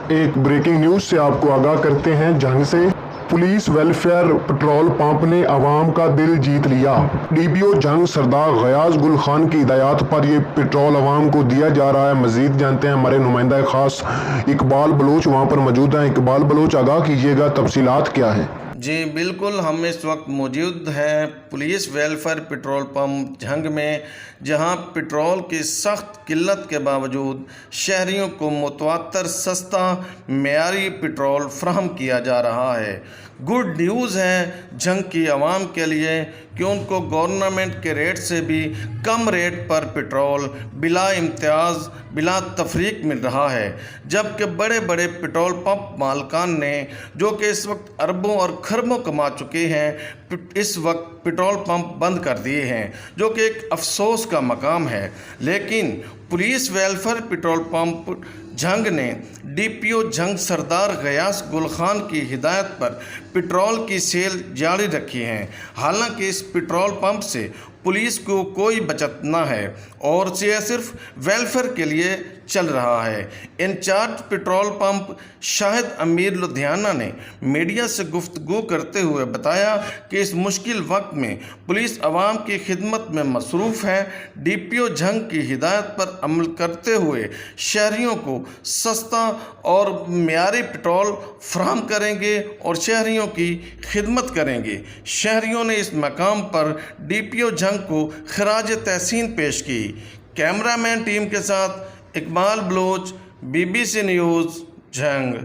ایک breaking news سے آپ کو آگاہ کرتے ہیں جنگ سے پولیس ویلفیئر پٹرول پمپ نے عوام کا دل جیت لیا۔ ڈی پی او جنگ سردار غیاث گل خان کی ہدایات پر یہ پٹرول عوام کو دیا جا رہا ہے۔ مزید جانتے ہیں ہمارے نمائندہ خاص اقبال بلوچ وہاں پر موجود ہیں۔ اقبال بلوچ آگاہ کیجیے گا، تفصیلات کیا ہیں؟ جی بالکل، ہم اس وقت موجود ہیں police welfare petrol pump Jhang میں، جہاں پٹرول کی سخت قلت کے باوجود شہریوں کو متواتر سستا معیاری پٹرول فراہم کیا جا رہا ہے۔ گڈ نیوز ہے جھنگ کی عوام کے لیے کہ ان کو گورنمنٹ کے ریٹ سے بھی کم ریٹ پر پٹرول بلا امتیاز بلا تفریق مل رہا ہے، جبکہ بڑے بڑے پٹرول پمپ مالکان نے جو کہ اس وقت اربوں اور خربوں کما چکے ہیں، اس وقت پٹرول پمپ بند کر دیے ہیں، جو کہ ایک افسوس کا مقام ہے۔ لیکن police welfare petrol pump Jhang نے ڈی پی او جنگ سردار غیاث گل خان کی ہدایت پر پٹرول کی سیل جاری رکھی ہے۔ حالانکہ اس پٹرول پمپ سے پولیس کو کوئی بچت نہ ہے اور یہ صرف ویلفیئر کے لیے چل رہا ہے۔ انچارج پٹرول پمپ شاہد امیر لدھیانہ نے میڈیا سے گفتگو کرتے ہوئے بتایا کہ اس مشکل وقت میں پولیس عوام کی خدمت میں مصروف ہے۔ ڈی پی او جنگ کی ہدایت پر عمل کرتے ہوئے شہریوں کو سستا اور معیاری پٹرول فراہم کریں گے اور شہریوں کی خدمت کریں گے۔ شہریوں نے اس مقام پر ڈی پی او جنگ کو خراج تحسین پیش کی۔ کیمرہ مین ٹیم کے ساتھ اقبال بلوچ، BBC نیوز، جھنگ۔